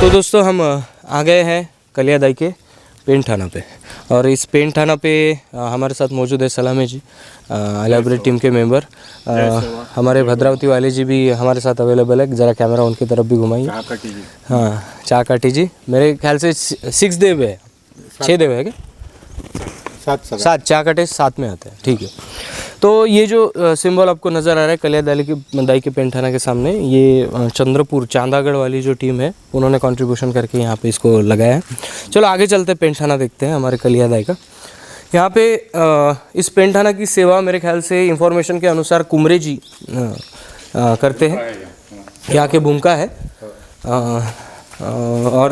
तो दोस्तों हम आ गए हैं कलियादाई के पेंट थाना पे, और इस पेंट थाना पे हमारे साथ मौजूद है सलामी जी, लाइब्रेरी टीम के मेंबर। हमारे भद्रावती वाले जी भी हमारे साथ अवेलेबल है। ज़रा कैमरा उनकी तरफ भी घुमाइए। हाँ, चाह काटी जी। मेरे ख्याल से 6 देव है, 6 देव है क्या? 7 चाह काटे 7 में आते हैं। ठीक है। तो ये जो सिंबल आपको नज़र आ रहा है कलियादाई के पेंट थाना के सामने, ये चंद्रपुर चांदागढ़ वाली जो टीम है उन्होंने कंट्रीब्यूशन करके यहाँ पे इसको लगाया है। चलो आगे चलते हैं, पेंट थाना देखते हैं हमारे कलियादाई का। यहाँ पे इस पेंट थाना की सेवा मेरे ख्याल से इंफॉर्मेशन के अनुसार कुमरे जी करते हैं, यहाँ के भूमिका है। और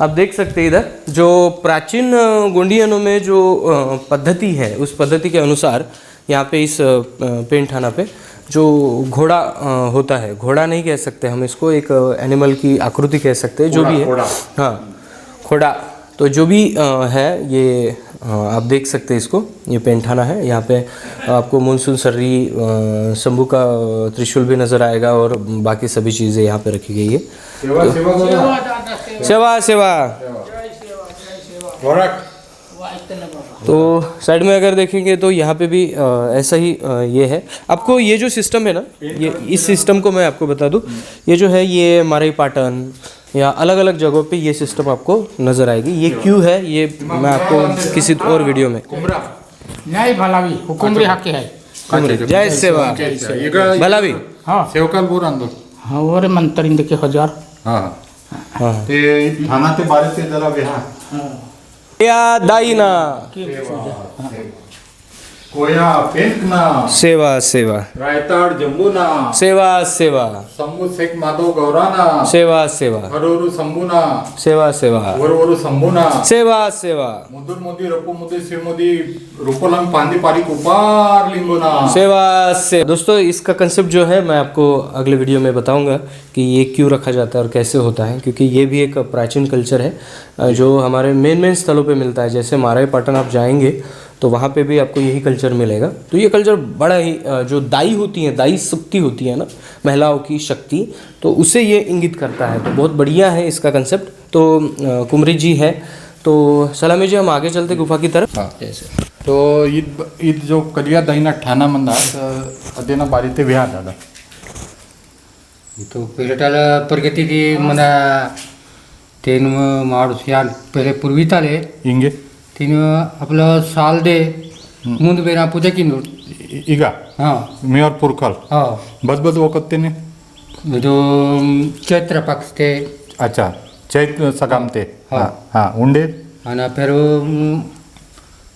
आप देख सकते हैं इधर जो प्राचीन गोंडियनों में जो पद्धति है, उस पद्धति के अनुसार यहाँ पे इस पेंट थाना पे जो घोड़ा होता है, घोड़ा नहीं कह सकते हम इसको, एक एनिमल की आकृति कह सकते हैं, जो भी है। हाँ, घोड़ा। तो जो भी है ये आप देख सकते हैं इसको, ये पेंट थाना है। यहाँ पे आपको मानसून सर्री, शंभू का त्रिशूल भी नज़र आएगा, और बाकी सभी चीज़ें यहाँ पे रखी गई है। सेवा सेवा। तो साइड में अगर देखेंगे तो यहाँ पे भी ऐसा ही ये है। आपको ये जो सिस्टम है ना, ये इस सिस्टम को मैं आपको बता दूँ, ये जो है ये मारई पाटन या अलग अलग जगहों पे ये सिस्टम आपको नज़र आएगी। ये क्यों है ये मैं आपको किसी और वीडियो में। नहीं भलावी हुकुमरी हक है। जय सेवा भलावी। हाँ सेवकाल बोर अंदर। हाँ और मंत्रिंद के 1000। हाँ हाँ ते थाना ते बारे से जरा बिहार या दाईना कोया पेंट ना सेवा सेवा रायताड़ जम्बू ना सेवा सेवा शंभू शेख माधव गौरा ना सेवा सेवा हरोरू शंभू ना सेवा सेवा वरवरू शंभू ना सेवा सेवा मुदुर मोदी रपू मोदी शिव मोदी रूपोलंग पांदी पारी कुपार लिंगो ना सेवा से। दोस्तों इसका कंसेप्ट जो है मैं आपको अगले वीडियो में बताऊंगा कि ये क्यों रखा जाता है और कैसे होता है, क्योंकि ये भी एक प्राचीन कल्चर है जो हमारे मेन स्थलों पे मिलता है। जैसे मारई पाटन आप जाएंगे तो वहाँ पे भी आपको यही कल्चर मिलेगा। तो ये कल्चर बड़ा ही जो दाई होती है, दाई शक्ति होती है ना, महिलाओं की शक्ति, तो उसे ये इंगित करता है। तो बहुत बढ़िया है इसका कंसेप्ट। तो कुमरी जी है, तो सलामी जी हम आगे चलते गुफा की तरफ। हाँ तो ईद जो कलियादाईना ठाणा म्हणतात अदेना बारी ते विहार दादा तो पेरटाला प्रगती ती मना तेन माणूस या पहिले पूर्वीताले हिंगे तीन आपलं साल दे मुंद बेना पूजा किंदू ಈಗ ಮೇಯರ್ ಪುರ್ಕಲ್ ಬದ್ ಹೋಗತ್ತೇನೆ ಇದು ಚೈತ್ರ ಪಕ್ಷ ते अच्छा चैत्र सकाम ते हाँ उंडे आणि फिर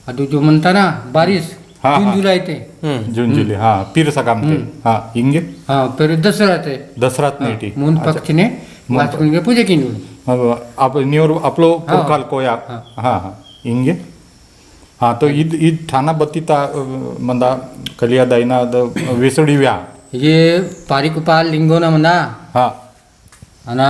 ಅದು जो म्हणता ना बारिश जून जुलाई ते जून जुलै हाँ पीर सकाम ते हाँ हिंगे हाँ फिर दसरा ते दसरात नेटी मुंद पक्षने वाचकुंगे पूजा किंदू आप न्यूर आपलो पुरकाल कोया हाँ हाँ हिंगे हाँ तो ईद ठाणा बत्तीता मंदा कलियादाईना वेसडी व्या ये पारिकुपाल लिंगोना म्हणा हाँ आणि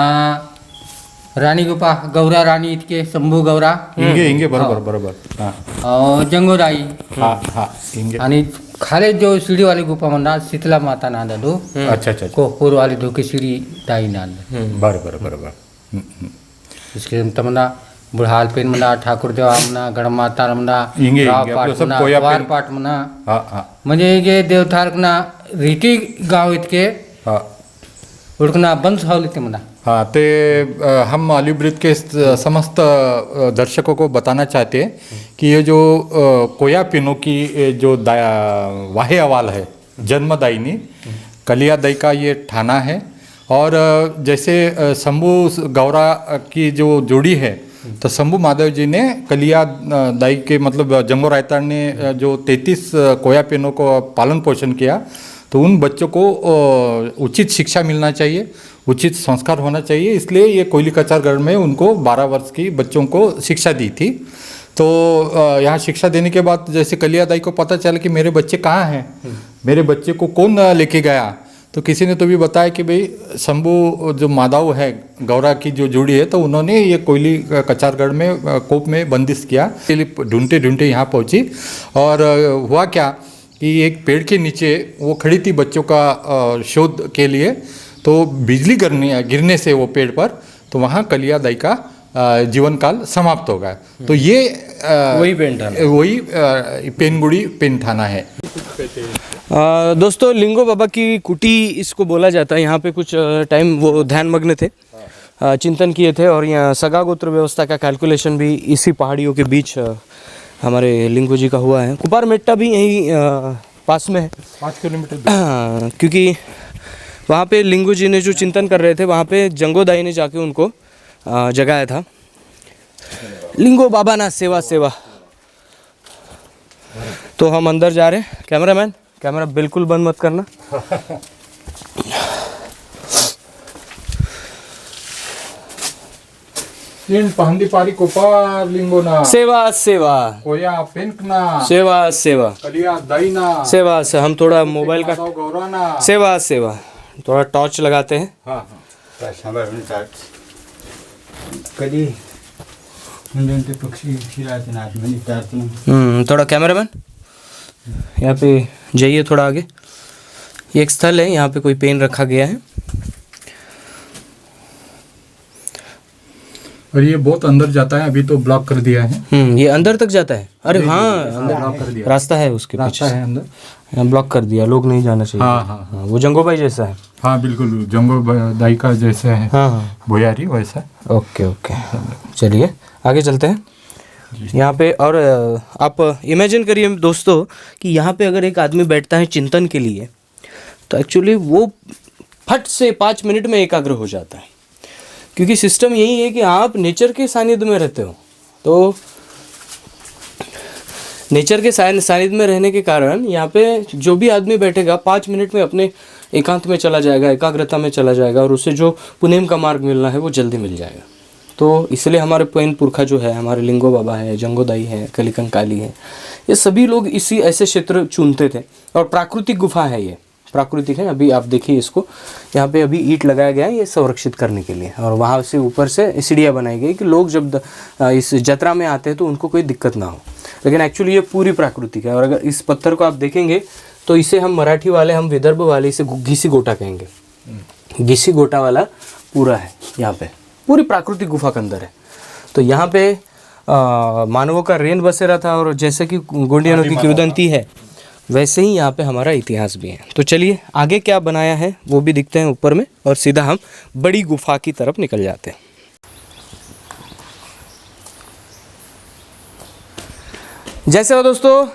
राणी गुपा गौरा राणी इतके शंभू गौरा हिंगे बरोबर बरोबर हाँ जंगोराई हाँ हाँ हिंगे आणि खाले जो सीढ़ी वाली गुफा म्हणा शीतला माता नांदा दो अच्छा अच्छा कोहपूर वाली धोके सीढ़ी दाई नांदा बरोबर बरोबर इसके तमना बुढ़ाल पेन म्हणा ठाकुर देवा म्हणा गणमाता म्हणा हिंगे पाठ म्हणा वार पाठ म्हणा हाँ हाँ म्हणजे ये देवथारकना रीटी गाव इतके हाँ उड़कना बंद हावली म्हणा हाँ ते हम अलीब्रिज के समस्त दर्शकों को बताना चाहते हैं कि ये जो कोया पिनो की जो वाहे अवाल है जन्मदायिनी कलियादाई का ये ठाणा है। और जैसे शंभू गौरा की जो जोड़ी है तो शंभू माधव जी ने कलियादाई के मतलब जंगो रायताड़ ने जो 33 कोया पिनों को पालन पोषण किया, तो उन बच्चों को उचित शिक्षा मिलना चाहिए, उचित संस्कार होना चाहिए, इसलिए ये कोयली कचारगढ़ में उनको 12 वर्ष की बच्चों को शिक्षा दी थी। तो यहाँ शिक्षा देने के बाद जैसे कलियादाई को पता चला कि मेरे बच्चे कहाँ हैं, मेरे बच्चे को कौन लेके गया, तो किसी ने तो भी बताया कि भाई शंभू जो माधव है गौरा की जो जोड़ी है तो उन्होंने ये कोयली कचारगढ़ में कोप में बंदिश किया। ढूंढते ढूंढते यहाँ पहुँची और हुआ क्या कि एक पेड़ के नीचे वो खड़ी थी बच्चों का शोध के लिए, तो बिजली गिरने से वो पेड़ पर तो वहाँ कलियादाई का जीवन काल समाप्त होगा। तो ये वही पेंठाना, वही पेनगुड़ी पेंठाना है। दोस्तों लिंगो बाबा की कुटी इसको बोला जाता है। यहाँ पे कुछ टाइम वो ध्यान मग्न थे, चिंतन किए थे, और यहाँ सगा गोत्र व्यवस्था का कैलकुलेशन भी इसी पहाड़ियों के बीच हमारे लिंगो जी का हुआ है। कुपार मेट्टा भी यहीं पास में है, 5 किलोमीटर दूर। क्योंकि वहाँ पे लिंगो जी ने जो चिंतन कर रहे थे वहाँ पे जंगोदाई ने जाके उनको जगाया था। लिंगो बाबा ना सेवा सेवा। तो हम अंदर जा रहे हैं। कैमरामैन कैमरा बिल्कुल बंद मत करना। इन पहंदीपारी कोपार लिंगोना सेवा सेवा, कोया पेंकना सेवा सेवा, कलियादाईना सेवा से। हम थोड़ा मोबाइल का गौराना सेवा सेवा, थोड़ा टॉर्च लगाते हैं। हाँ हाँ कधी म्हणजे पक्षी फिरायचे ना आतमध्ये थोड़ा कैमरामैन यहाँ पे जाइए थोड़ा आगे। ये एक स्थल है, यहाँ पे कोई पेन रखा गया है। और ये बहुत अंदर जाता है, अभी तो ब्लॉक कर दिया है। ये अंदर तक जाता है। अरे हाँ, ब्लॉक कर दिया, रास्ता है उसके रास्ता पीछे, है अंदर। यहाँ ब्लॉक कर दिया, लोग नहीं जाना चाहिए। हाँ हाँ हाँ, वो जंगोबाई जैसा है। हाँ बिल्कुल, जंगो दाई का जैसे है, हाँ हाँ, भोयारी वैसा। ओके ओके, चलिए आगे चलते हैं। यहाँ पे और आप इमेजिन करिए दोस्तों कि यहाँ पे अगर एक आदमी बैठता है चिंतन के लिए, तो एक्चुअली वो फट से 5 मिनट में एकाग्र हो जाता है। क्योंकि सिस्टम यही है कि आप नेचर के सानिध्य में रहते हो, तो नेचर के सानिध्य में रहने के कारण यहाँ पे जो भी आदमी बैठेगा 5 मिनट में अपने एकांत में चला जाएगा, एकाग्रता में चला जाएगा, और उससे जो पुनेम का मार्ग मिलना है वो जल्दी मिल जाएगा। तो इसलिए हमारे पेन पुरखा जो है, हमारे लिंगो बाबा है, जंगोदाई है, कलिकंकाली है, ये सभी लोग इसी ऐसे क्षेत्र चुनते थे। और प्राकृतिक गुफा है, ये प्राकृतिक है। अभी आप देखिए इसको, यहाँ पे अभी ईंट लगाया गया है ये संरक्षित करने के लिए, और वहाँ से ऊपर से सीढ़ियाँ बनाई गई कि लोग जब इस जत्रा में आते हैं तो उनको कोई दिक्कत ना हो। लेकिन एक्चुअली ये पूरी प्राकृतिक है। और अगर इस पत्थर को आप देखेंगे तो इसे हम मराठी वाले, हम विदर्भ वाले इसे घिसी गोटा कहेंगे। घिसी गोटा वाला पूरा है यहाँ पे, पूरी प्राकृतिक गुफा के अंदर है। तो यहाँ पे मानवों का रेन बसेरा था, और जैसे कि गोंडियानों की किंवदंती है वैसे ही यहाँ पे हमारा इतिहास भी है। तो चलिए आगे क्या बनाया है वो भी दिखते हैं ऊपर में, और सीधा हम बड़ी गुफा की तरफ निकल जाते हैं। जैसे हो दोस्तों,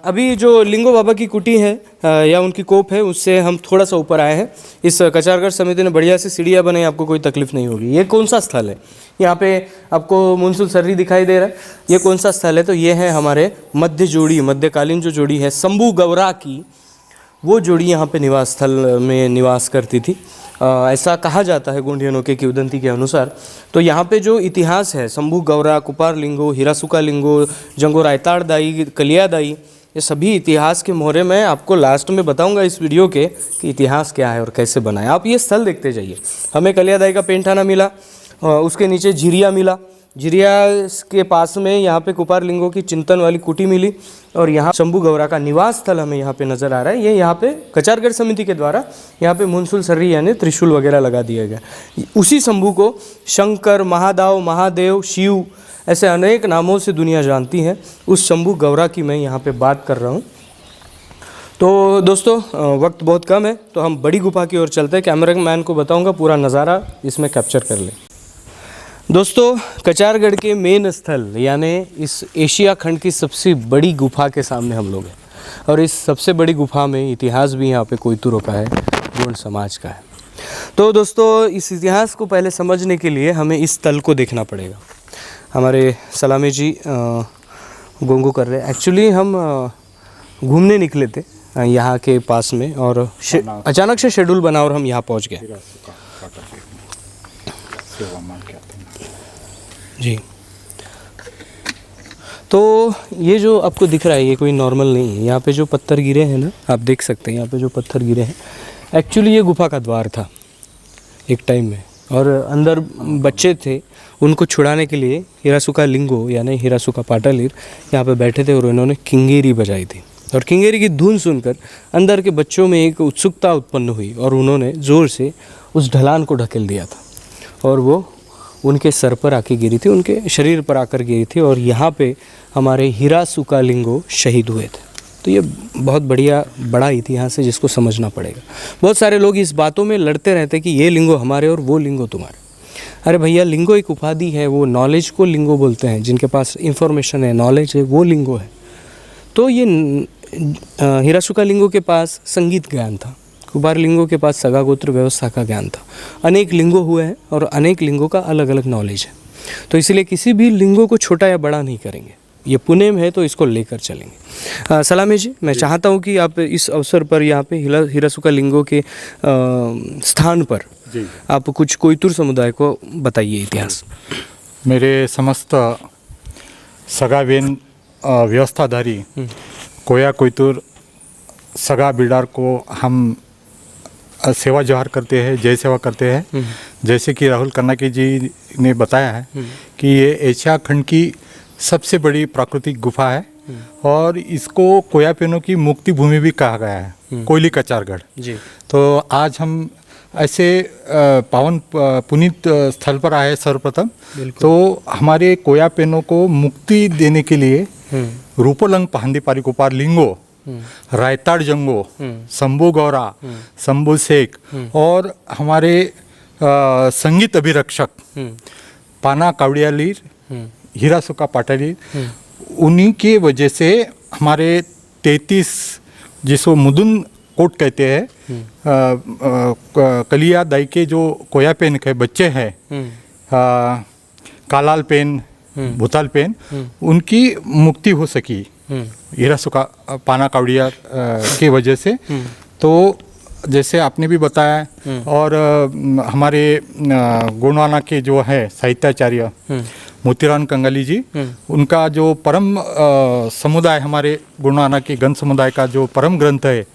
अभी जो लिंगो बाबा की कुटी है या उनकी कोप है, उससे हम थोड़ा सा ऊपर आए हैं। इस कचारगढ़ समिति ने बढ़िया से सीढ़ियाँ बनाई, आपको कोई तकलीफ नहीं होगी। ये कौन सा स्थल है? यहाँ पे आपको मुंसुल सर्री दिखाई दे रहा है। ये कौन सा स्थल है? तो ये है हमारे मध्य जोड़ी, मध्यकालीन जो जोड़ी है शंभू गौरा की, वो जोड़ी यहाँ पे निवास स्थल में निवास करती थी। ऐसा कहा जाता है गोंडियनों के किंवदंती के अनुसार। तो यहाँ पे जो इतिहास है, शंभू गौरा, कुपार लिंगो, हिरासुका लिंगो, जंगो रायताड़ दाई, कलिया दाई, ये सभी इतिहास के मोहरे मैं आपको लास्ट में बताऊंगा इस वीडियो के कि इतिहास क्या है और कैसे बना है। आप ये स्थल देखते जाइए। हमें कलिया दाई का पेंठाना मिला, उसके नीचे झिरिया मिला, झिरिया के पास में यहाँ पे कुपार लिंगो की चिंतन वाली कुटी मिली, और यहाँ शंभू गौरा का निवास स्थल हमें यहाँ पे नज़र आ रहा है। ये यहाँ पे कचारगढ़ समिति के द्वारा यहाँ पे मुंसुल सर्री यानी त्रिशूल वगैरह लगा दिया गया। उसी शंभू को शंकर, महादाव, महादेव, शिव ऐसे अनेक नामों से दुनिया जानती है। उस शंभू गौरा की मैं यहाँ पे बात कर रहा हूँ। तो दोस्तों वक्त बहुत कम है, तो हम बड़ी गुफा की ओर चलते हैं। कैमरामैन को बताऊँगा पूरा नज़ारा इसमें कैप्चर कर लें। दोस्तों कचारगढ़ के मेन स्थल यानी इस एशिया खंड की सबसे बड़ी गुफा के सामने हम लोग हैं, और इस सबसे बड़ी गुफा में इतिहास भी यहाँ पे कोयतुरों का है, गोंड समाज का है। तो दोस्तों इस इतिहास को पहले समझने के लिए हमें इस स्थल को देखना पड़ेगा। हमारे सलामी जी गोंगो कर रहे हैं। एक्चुअली हम घूमने निकले थे यहाँ के पास में, और अचानक से शेड्यूल बना और हम यहाँ पहुँच गए जी। तो ये जो आपको दिख रहा है ये कोई नॉर्मल नहीं है। यहाँ पे जो पत्थर गिरे हैं ना, आप देख सकते हैं यहाँ पे जो पत्थर गिरे हैं, एक्चुअली ये गुफा का द्वार था एक टाइम में, और अंदर बच्चे थे, उनको छुड़ाने के लिए हिरासुका लिंगो यानी हिरासुका पाटालीर यहाँ पे बैठे थे, और उन्होंने किंगेरी बजाई थी। और किंगेरी की धुन सुनकर अंदर के बच्चों में एक उत्सुकता उत्पन्न हुई, और उन्होंने ज़ोर से उस ढलान को ढकेल दिया था, और वो उनके सर पर आके गिरी थी, उनके शरीर पर आकर गिरी थी और यहाँ पे हमारे हिरासुका लिंगो शहीद हुए थे। तो ये बहुत बड़ा इतिहास है जिसको समझना पड़ेगा। बहुत सारे लोग इस बातों में लड़ते रहते कि ये लिंगो हमारे और वो लिंगो तुम्हारे। अरे भैया, लिंगो एक उपाधि है, वो नॉलेज को लिंगो बोलते हैं। जिनके पास इंफॉर्मेशन है, नॉलेज है, वो लिंगो है। तो ये हिरासुका लिंगो के पास संगीत ज्ञान था, कुमार लिंगो के पास सगा गोत्र व्यवस्था का ज्ञान था। अनेक लिंगो हुए हैं और अनेक लिंगों का अलग अलग नॉलेज है। तो इसलिए किसी भी लिंगो को छोटा या बड़ा नहीं करेंगे। ये पुनेम है तो इसको लेकर चलेंगे। सलामी जी, मैं चाहता हूँ कि आप इस अवसर पर यहाँ पे हिरासुका लिंगो के स्थान पर आप कुछ कोयतुर समुदाय को बताइए इतिहास। मेरे समस्त सगावेन व्यवस्थाधारी कोया कोयतुर सगा बिडार को हम सेवा जोहार करते हैं, जय सेवा करते हैं। जैसे कि राहुल कर्नाकी जी ने बताया है कि ये एशिया खंड की सबसे बड़ी प्राकृतिक गुफा है और इसको कोयापेनो की मुक्ति भूमि भी कहा गया है, कोयली कचारगढ़ जी। तो आज हम ऐसे पावन पुनीत स्थल पर आए सर्वप्रथम। तो हमारे कोयापेनो को मुक्ति देने के लिए रूपोलंग पहांदी पारिकोपार लिंगो, रायताड़ जंगो, शंभू गौरा, शंभू शेख और हमारे संगीत अभिरक्षक पाना कावड़ियालीर, हिरासुका पाटालीर, उन्हीं की वजह से हमारे 33 जिसको मुदुन कोट कहते हैं, कलिया दाई के जो कोयापेन के बच्चे हैं, कालाल पेन, भूताल पेन, उनकी मुक्ति हो सकी हिरासुका पाना कावड़िया की वजह से। तो जैसे आपने भी बताया और हमारे गोंडवाना के जो है साहित्याचार्य मोतीराम कंगाली जी, उनका जो परम समुदाय, हमारे गोंडवाना के गण समुदाय का जो परम ग्रंथ है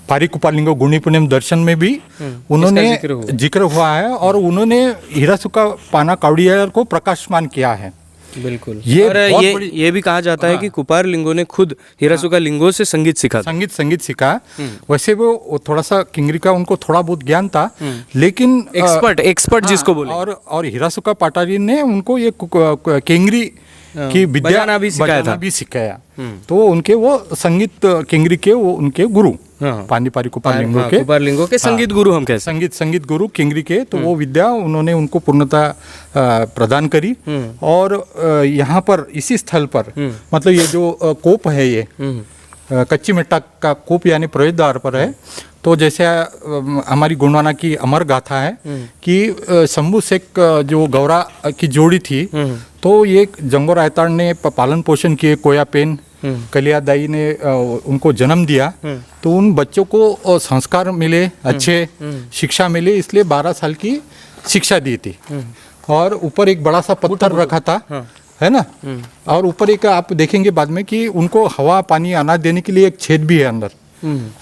पारिकुपार लिंगो गुणी पुण्यम दर्शन में भी उन्होंने जिक्र हुआ है और उन्होंने हिरासुका पाना कावड़िया को प्रकाशमान किया है। बिल्कुल। ये भी कहा जाता है कि कुपार लिंगो ने खुद हिरासुका लिंगो से संगीत सीखा। संगीत सीखा। वैसे वो थोड़ा सा किंगरी का उनको थोड़ा बहुत ज्ञान था, लेकिन एक्सपर्ट जिसको बोले। और हिरासुका पाटाली ने उनको ये किंगरी की विद्या भी सिखाया। तो उनके वो संगीत किंगरी के वो उनके गुरु पानी पारी कुपार लिंगो के संगीत गुरु हम कहते संगीत गुरु किंगरी के। तो वो विद्या उन्होंने उनको पूर्णता प्रदान करी। और यहाँ पर इसी स्थल पर मतलब ये जो कोप है, ये कच्ची मिट्टा का कोप यानी प्रवेश द्वार पर है। तो जैसे हमारी गोंडवाना की अमर गाथा है कि शंभू शेख जो गौरा की जोड़ी थी, तो ये जंगो रायताड़ ने पालन पोषण किए, कोयापेन कलियादाई ने उनको जन्म दिया। तो उन बच्चों को संस्कार मिले, अच्छे शिक्षा मिले, इसलिए 12 साल की शिक्षा दी थी। और ऊपर एक बड़ा सा पत्थर रखा था, है ना, और ऊपर एक आप देखेंगे बाद में कि उनको हवा पानी अनाज देने के लिए एक छेद भी है अंदर,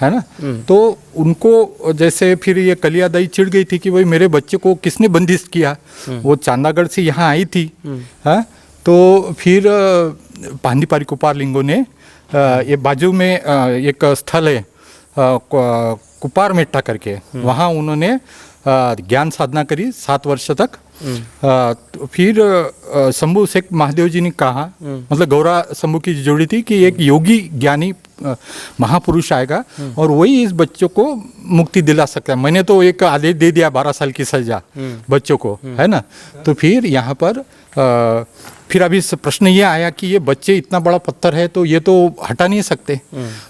है ना। तो उनको जैसे फिर ये कलियादाई चिढ़ गई थी कि भाई मेरे बच्चे को किसने बंदिश किया, वो चांदागढ़ से यहाँ आई थी, है। तो फिर पांदी पारी कुपार लिंगो ने ये बाजू में एक स्थल है कुपार मेट्टा करके, वहाँ उन्होंने ज्ञान साधना करी 7 वर्ष तक। फिर शंभू शेख महादेव जी ने कहा, मतलब गौरा शंभू की जोड़ी थी कि एक योगी ज्ञानी महापुरुष आएगा और वही इस बच्चों को मुक्ति दिला सकता है। मैंने तो एक आदेश दे दिया 12 साल की सजा बच्चों को, है ना। तो फिर यहाँ पर फिर अभी प्रश्न ये आया कि ये बच्चे इतना बड़ा पत्थर है तो ये तो हटा नहीं सकते।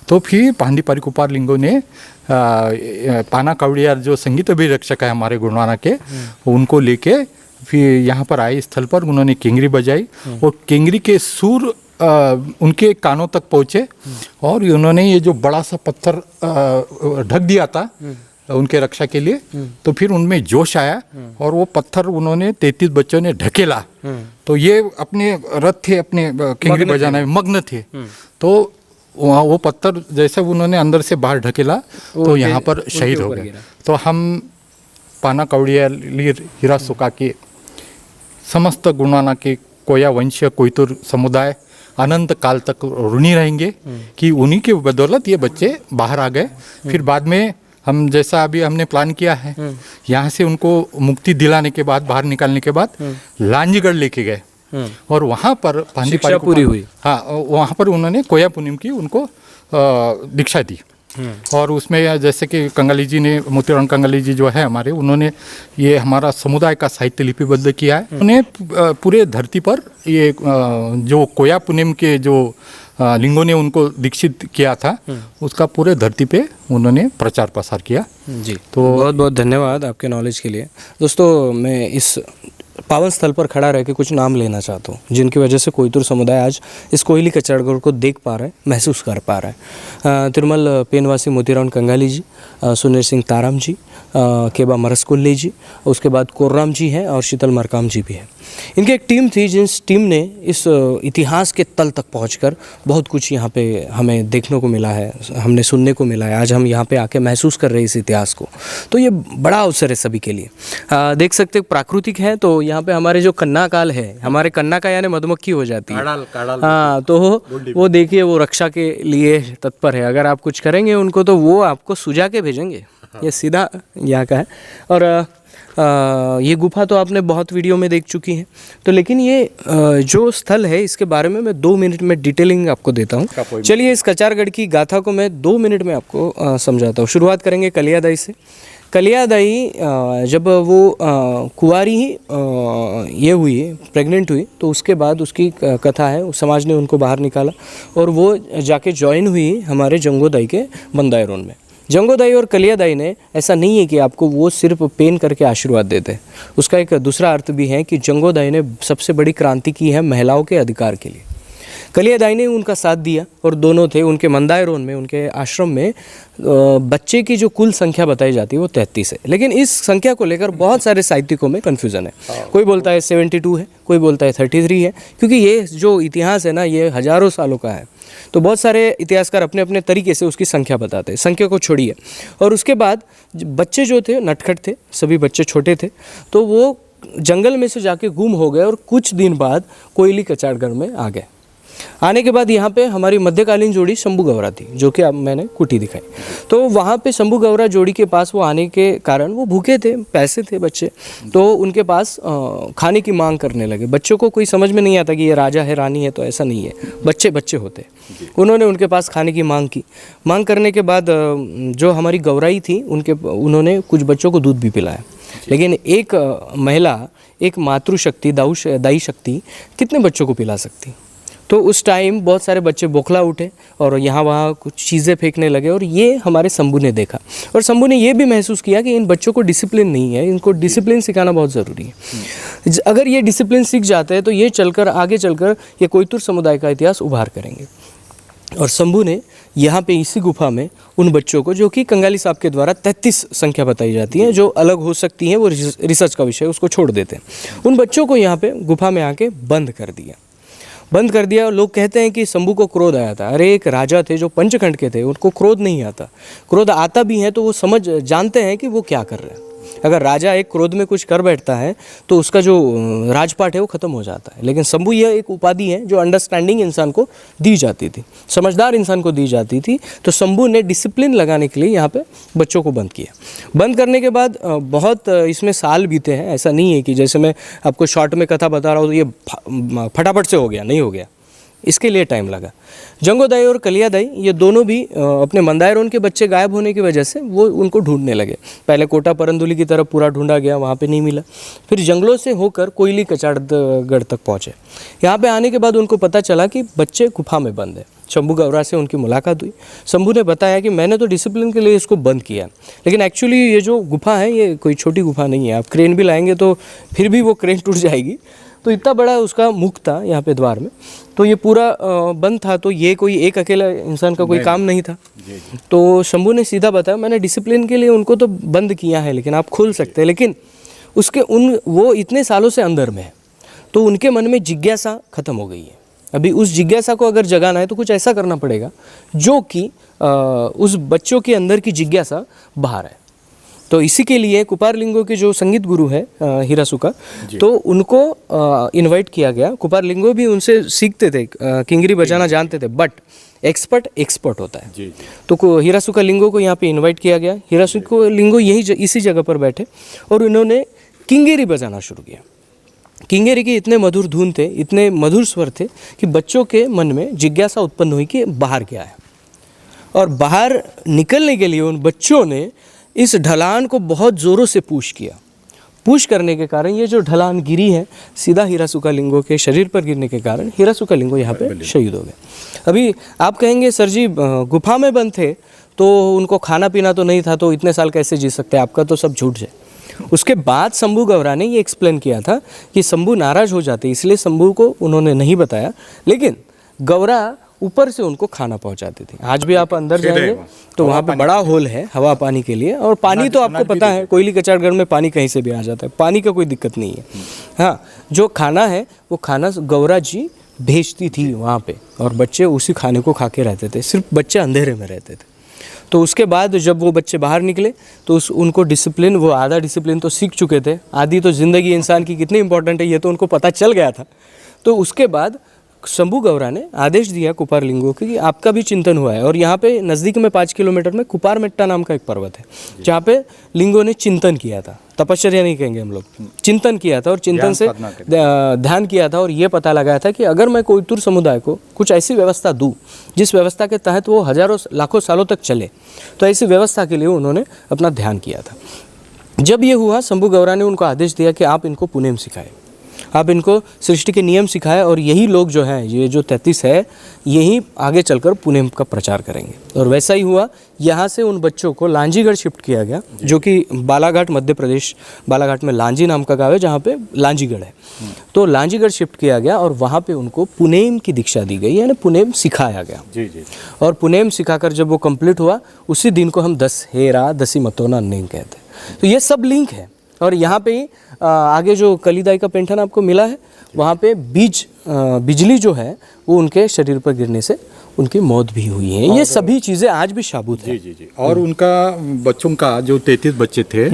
तो फिर पांदी पारी कुपार लिंगो ने पाना कावड़िया जो संगीत अभिरक्षक है हमारे गोंडवाना के, उनको लेके फिर यहाँ पर आए स्थल पर, उन्होंने किंगरी बजाई और किंगरी के सुर उनके कानों तक पहुँचे और उन्होंने ये जो बड़ा सा पत्थर ढक दिया था उनके रक्षा के लिए, तो फिर उनमें जोश आया और वो पत्थर उन्होंने 33 बच्चों ने ढकेला। तो ये अपने रथ थे, अपने किंगरी बजाने में मग्न थे। तो वहाँ वो पत्थर जैसे उन्होंने अंदर से बाहर ढकेला तो यहाँ पर शहीद हो गए। तो हम पाना कावड़िया हिरासुका के समस्त गोंडवाना के कोया वंशीय कोयतुर समुदाय अनंत काल तक ऋणी रहेंगे कि उन्हीं के बदौलत ये बच्चे बाहर आ गए। फिर बाद में हम जैसा अभी हमने प्लान किया है, यहाँ से उनको मुक्ति दिलाने के बाद, बाहर निकालने के बाद लांजीगढ़ लेके गए और वहाँ पर शिक्षा पूरी हुई। हाँ, वहाँ पर उन्होंने कोया पुनिम की उनको दीक्षा दी। और उसमें जैसे कि कंगाली जी ने, मोतीराम कंगाली जी जो है हमारे, उन्होंने ये हमारा समुदाय का साहित्य लिपिबद्ध किया है। उन्हें पूरे धरती पर ये जो कोया पुनिम के जो लिंगों ने उनको दीक्षित किया था, उसका पूरे धरती पे उन्होंने प्रचार प्रसार किया। जी, तो बहुत बहुत धन्यवाद आपके नॉलेज के लिए। दोस्तों, मैं इस पावन स्थल पर खड़ा रह के कुछ नाम लेना चाहता हूँ जिनकी वजह से कोयतुर समुदाय आज इस कोयली कचरागढ़ को देख पा रहा है, महसूस कर पा रहा है। तिरुमल पेनवासी मोतीराम कंगाली जी, सुनील सिंह ताराम जी, केबा मरसकुल्ली जी, उसके बाद कोर्राम जी हैं और शीतल मरकाम जी भी हैं। इनकी एक टीम थी जिस टीम ने इस इतिहास के तल तक पहुंचकर बहुत कुछ यहाँ पे हमें देखने को मिला है, हमने सुनने को मिला है। आज हम यहाँ पे आके महसूस कर रहे हैं इस इतिहास को, तो ये बड़ा अवसर है सभी के लिए। देख सकते प्राकृतिक है, तो यहाँ पे हमारे जो कन्ना काल है, हमारे कन्ना का यानी मधुमक्खी हो जाती है। हाँ, तो वो देखिए वो रक्षा के लिए तत्पर है। अगर आप कुछ करेंगे उनको तो वो आपको सुझा के भेजेंगे। ये सीधा यहाँ का है। और ये गुफा तो आपने बहुत वीडियो में देख चुकी हैं, तो लेकिन ये जो स्थल है इसके बारे में मैं 2 मिनट में डिटेलिंग आपको देता हूँ। चलिए, इस कचारगढ़ की गाथा को मैं 2 मिनट में आपको समझाता हूँ। शुरुआत करेंगे कलियादाई से। कलियादाई जब वो कुंवारी ही ये हुई, प्रेग्नेंट हुई, तो उसके बाद उसकी कथा है, समाज ने उनको बाहर निकाला और वो जाके ज्वाइन हुई हमारे जंगोदाई के बंदायरोन में। जंगोदाई और कलियादाई ने, ऐसा नहीं है कि आपको वो सिर्फ पेन करके आशीर्वाद देते, उसका एक दूसरा अर्थ भी है कि जंगोदाई ने सबसे बड़ी क्रांति की है महिलाओं के अधिकार के लिए। कलियादाई ने उनका साथ दिया और दोनों थे। उनके मंदायरोन में, उनके आश्रम में बच्चे की जो कुल संख्या बताई जाती है वो 33 है, लेकिन इस संख्या को लेकर बहुत सारे साहित्यिकों में कन्फ्यूज़न है। कोई बोलता है 72 है, कोई बोलता है 33 है, क्योंकि ये जो इतिहास है ना, ये हज़ारों सालों का है। तो बहुत सारे इतिहासकार अपने अपने तरीके से उसकी संख्या बताते हैं। संख्या को छोड़िए, और उसके बाद बच्चे जो थे नटखट थे, सभी बच्चे छोटे थे, तो वो जंगल में से जाके गुम हो गए और कुछ दिन बाद कोयली कचारगढ़ में आ गए। आने के बाद यहाँ पे हमारी मध्यकालीन जोड़ी शंभू गौरा थी, जो कि अब मैंने कुटी दिखाई। तो वहाँ पे शंभू गौरा जोड़ी के पास वो आने के कारण वो भूखे थे, पैसे थे बच्चे, तो उनके पास खाने की मांग करने लगे। बच्चों को कोई समझ में नहीं आता कि ये राजा है रानी है, तो ऐसा नहीं है, बच्चे बच्चे होते। उन्होंने उनके पास खाने की मांग की। मांग करने के बाद जो हमारी गौराई थी उन्होंने कुछ बच्चों को दूध भी पिलाया, लेकिन एक महिला, एक मातृशक्ति, दाई शक्ति कितने बच्चों को पिला सकती? तो उस टाइम बहुत सारे बच्चे बौखला उठे और यहाँ वहाँ कुछ चीज़ें फेंकने लगे, और ये हमारे शंभू ने देखा और शंभू ने ये भी महसूस किया कि इन बच्चों को डिसिप्लिन नहीं है, इनको डिसिप्लिन सिखाना बहुत ज़रूरी है। अगर ये डिसिप्लिन सीख जाते हैं तो ये आगे चलकर ये कोयतुर समुदाय का इतिहास उभार करेंगे। और शंभू ने यहाँ पे इसी गुफा में उन बच्चों को, जो कि कंगाली साहब के द्वारा 33 संख्या बताई जाती है, जो अलग हो सकती हैं, वो रिसर्च का विषय, उसको छोड़ देते हैं। उन बच्चों को यहाँ पे गुफा में आके बंद कर दिया। लोग कहते हैं कि शंभू को क्रोध आया था। अरे, एक राजा थे जो पंचखंड के थे, उनको क्रोध नहीं आता। क्रोध आता भी है तो वो जानते हैं कि वो क्या कर रहे हैं। अगर राजा एक क्रोध में कुछ कर बैठता है तो उसका जो राजपाट है वो ख़त्म हो जाता है। लेकिन शंभू यह एक उपाधि है जो अंडरस्टैंडिंग इंसान को दी जाती थी, समझदार इंसान को दी जाती थी। तो शंभू ने डिसिप्लिन लगाने के लिए यहाँ पे बच्चों को बंद किया। बंद करने के बाद बहुत इसमें साल बीते हैं। ऐसा नहीं है कि जैसे मैं आपको शॉर्ट में कथा बता रहा हूँ तो ये फटाफट से हो गया, नहीं हो गया, इसके लिए टाइम लगा। जंगोदाई और कलियादाई ये दोनों भी अपने मंदायरोन के बच्चे गायब होने की वजह से वो उनको ढूंढने लगे। पहले कोटा परंदुली की तरफ पूरा ढूंढा गया, वहाँ पे नहीं मिला। फिर जंगलों से होकर कोयली कचारगढ़ तक पहुँचे। यहाँ पे आने के बाद उनको पता चला कि बच्चे गुफा में बंद है। शंभू गौरा से उनकी मुलाकात हुई। शंभू ने बताया कि मैंने तो डिसिप्लिन के लिए इसको बंद किया, लेकिन एक्चुअली ये जो गुफा है ये कोई छोटी गुफा नहीं है। आप क्रेन भी लाएंगे तो फिर भी वो क्रेन टूट जाएगी। तो इतना बड़ा उसका मुख था यहाँ पे द्वार में, तो ये पूरा बंद था। तो ये कोई एक अकेला इंसान का कोई काम नहीं था। तो शंभू ने सीधा बताया, मैंने डिसिप्लिन के लिए उनको तो बंद किया है, लेकिन आप खोल सकते हैं। लेकिन वो इतने सालों से अंदर में है, तो उनके मन में जिज्ञासा खत्म हो गई है। अभी उस जिज्ञासा को अगर जगाना है तो कुछ ऐसा करना पड़ेगा जो कि उस बच्चों के अंदर की जिज्ञासा बाहर है। तो इसी के लिए कुपारलिंगो के जो संगीत गुरु है हिरासुका, तो उनको इनवाइट किया गया। कुपारलिंगो भी उनसे सीखते थे, किंगरी बजाना जानते थे, बट एक्सपर्ट होता है। जी। तो हिरासुका लिंगो को यहाँ पे इनवाइट किया गया। हिरासुका लिंगो इसी जगह पर बैठे और उन्होंने किंगेरी बजाना शुरू किया। किंगेरी के इतने मधुर धुन थे, इतने मधुर स्वर थे कि बच्चों के मन में जिज्ञासा उत्पन्न हुई कि बाहर क्या है। और बाहर निकलने के लिए उन बच्चों ने इस ढलान को बहुत ज़ोरों से पुश किया। पुश करने के कारण ये जो ढलान गिरी है सीधा हिरासुका लिंगो के शरीर पर गिरने के कारण हिरासुका लिंगो यहाँ पे शहीद हो गए। अभी आप कहेंगे सर जी गुफा में बंद थे तो उनको खाना पीना तो नहीं था, तो इतने साल कैसे जी सकते? आपका तो सब झूठ है। उसके बाद शंभू गौरा ने ये एक्सप्लेन किया था कि शंभू नाराज हो जाते, इसलिए शंभू को उन्होंने नहीं बताया, लेकिन गौरा ऊपर से उनको खाना पहुंचाती थी। आज भी आप अंदर जाएंगे तो वहाँ पे बड़ा होल है हवा पानी के लिए, और पानी तो आपको पता है कोयली कचारगढ़ में पानी कहीं से भी आ जाता है, पानी का कोई दिक्कत नहीं है। हाँ, जो खाना है वो खाना गौरा जी भेजती थी वहाँ पे, और बच्चे उसी खाने को खा के रहते थे। सिर्फ बच्चे अंधेरे में रहते थे। तो उसके बाद जब वो बच्चे बाहर निकले तो उनको डिसिप्लिन, वो आधा डिसिप्लिन तो सीख चुके थे, आधी तो ज़िंदगी इंसान की कितनी इंपॉर्टेंट है ये तो उनको पता चल गया था। तो उसके बाद शंभू गौरा ने आदेश दिया कुपारलिंगो कि आपका भी चिंतन हुआ है, और यहाँ पे नज़दीक में 5 किलोमीटर में कुपारमेट्टा नाम का एक पर्वत है जहाँ पे लिंगो ने चिंतन किया था, तपश्चर्या नहीं कहेंगे हम लोग, चिंतन किया था, और चिंतन से ध्यान किया था, और ये पता लगाया था कि अगर मैं कोयतुर समुदाय को कुछ ऐसी व्यवस्था दूँ जिस व्यवस्था के तहत वो हजारों लाखों सालों तक चले, तो ऐसी व्यवस्था के लिए उन्होंने अपना ध्यान किया था। जब ये हुआ, शंभू गौरा ने उनको आदेश दिया कि आप इनको पुनेम सिखाएं, आप इनको सृष्टि के नियम सिखाए, और यही लोग जो हैं, ये जो 33 है, यही आगे चलकर पुनेम का प्रचार करेंगे। और वैसा ही हुआ। यहाँ से उन बच्चों को लांजीगढ़ शिफ्ट किया गया, जो कि बालाघाट मध्य प्रदेश, बालाघाट में लांजी नाम का गाँव है जहाँ पे लांजीगढ़ है। तो लांजीगढ़ शिफ्ट किया गया और वहाँ पे उनको पुनेम की दीक्षा दी गई, यानी पुनेम सिखाया गया। जी जी। और पुनेम सिखाकर जब वो कंप्लीट हुआ, उसी दिन को हम दशहरा दसी मतोना नहीं कहते। तो ये सब लिंक है। और यहाँ पे ही आगे जो कलीदाई का पेंठन आपको मिला है, वहाँ पे बिजली जो है वो उनके शरीर पर गिरने से उनकी मौत भी हुई है। ये सभी चीज़ें आज भी साबुत है। जी जी जी। और उनका बच्चों का जो 33 बच्चे थे,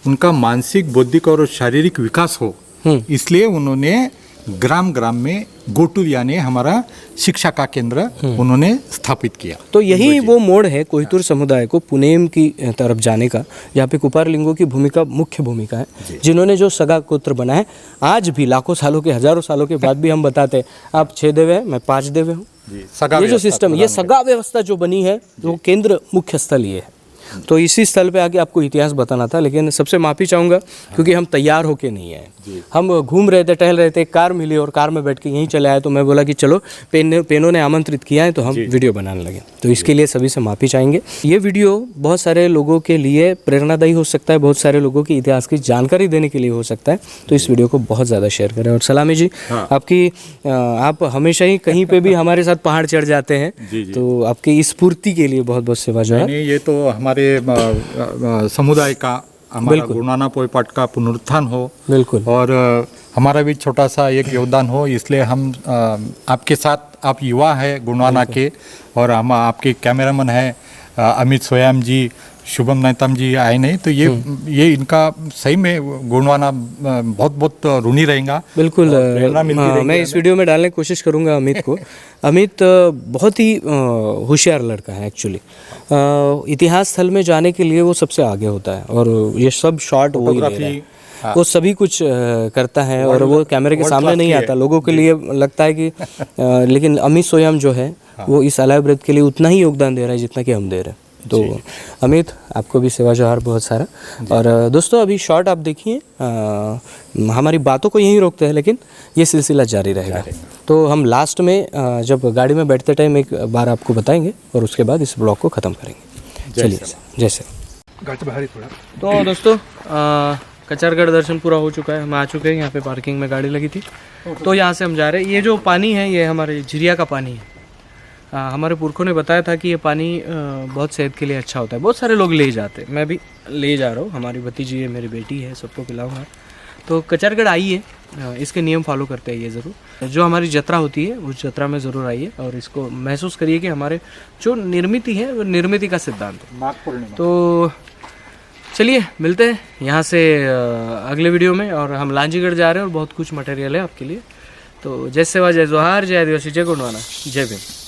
उनका मानसिक, बौद्धिक और शारीरिक विकास हो, इसलिए उन्होंने ग्राम ग्राम में गोटू यानी हमारा शिक्षा का केंद्र उन्होंने स्थापित किया। तो यही वो मोड़ है कोयतुर समुदाय को पुनेम की तरफ जाने का, जहाँ पे कुपारलिंगो की भूमिका मुख्य भूमिका है, जिन्होंने जो सगा गोत्र बना है। आज भी लाखों सालों के, हजारों सालों के बाद भी हम बताते हैं आप 6 देवे हैं, मैं 5 देवे हूँ। ये जो सिस्टम, ये सगा व्यवस्था जो बनी है, वो केंद्र मुख्य स्थल ये है। तो इसी स्थल पे आके आपको इतिहास बताना था, लेकिन सबसे माफ़ी चाहूँगा क्योंकि हम तैयार होके नहीं आए। हम घूम रहे थे, टहल रहे थे, कार मिली और कार में बैठ के यहीं चले आए। तो मैं बोला कि चलो, पेनों ने आमंत्रित किया है तो हम वीडियो बनाने लगे। तो इसके लिए सभी से माफ़ी चाहेंगे। ये वीडियो बहुत सारे लोगों के लिए प्रेरणादायी हो सकता है, बहुत सारे लोगों की इतिहास की जानकारी देने के लिए हो सकता है। तो इस वीडियो को बहुत ज़्यादा शेयर करें। और सलामी जी, आप हमेशा ही कहीं पर भी हमारे साथ पहाड़ चढ़ जाते हैं, तो आपकी इस स्फूर्ति के लिए बहुत बहुत सेवा जो है। ये तो हमारे समुदाय का, हमारा गुरुनाना पोयपाट का पुनरुत्थान हो, बिल्कुल, और हमारा भी छोटा सा एक योगदान हो। इसलिए हम आपके साथ, आप युवा है गुरुनाना के, और हम आपके कैमरामैन हैं अमित सोयाम जी, शुभम नैतम जी आए नहीं, तो ये इनका सही में गुरुनाना बहुत बहुत ऋणी रहेगा। बिल्कुल, मैं इस वीडियो में डालने की कोशिश करूंगा अमित को। अमित बहुत ही होशियार लड़का है एक्चुअली। इतिहास स्थल में जाने के लिए वो सबसे आगे होता है, और ये सब शॉट वो ही ले रहा है। वो सभी कुछ करता है, और वो कैमरे के सामने नहीं आता। लोगों के लिए लगता है कि लेकिन अमित सोयाम जो है वो इस अलाय व्रत के लिए उतना ही योगदान दे रहा है जितना कि हम दे रहे हैं। तो अमित, आपको भी सेवा जोहार बहुत सारा। और दोस्तों, अभी शॉर्ट आप देखिए, हमारी बातों को यहीं रोकते हैं, लेकिन ये सिलसिला जारी रहेगा। तो हम लास्ट में जब गाड़ी में बैठते टाइम एक बार आपको बताएंगे, और उसके बाद इस ब्लॉग को ख़त्म करेंगे। चलिए, जैसे तो दोस्तों, कचारगढ़ दर्शन पूरा हो चुका है। हम आ चुके हैं, यहाँ पे पार्किंग में गाड़ी लगी थी, तो यहाँ से हम जा रहे हैं। ये जो पानी है, ये हमारे झिरिया का पानी है। हमारे पुरखों ने बताया था कि ये पानी बहुत सेहत के लिए अच्छा होता है। बहुत सारे लोग ले जाते हैं, मैं भी ले जा रहा हूँ। हमारी भतीजी है, मेरी बेटी है, सबको पिलाऊंगा। तो कचारगढ़ आइए, इसके नियम फॉलो करते हैं ये ज़रूर। जो हमारी जत्रा होती है उस जत्रा में ज़रूर आइए, और इसको महसूस करिए कि हमारे जो निर्मिति है वो निर्मिति का सिद्धांत है। तो चलिए मिलते हैं यहाँ से अगले वीडियो में। और हम लांजीगढ़ जा रहे हैं और बहुत कुछ मटेरियल है आपके लिए। तो जय सेवा, जय जोहार, जय आदिवासी, जय गोंडवाना, जय भीम।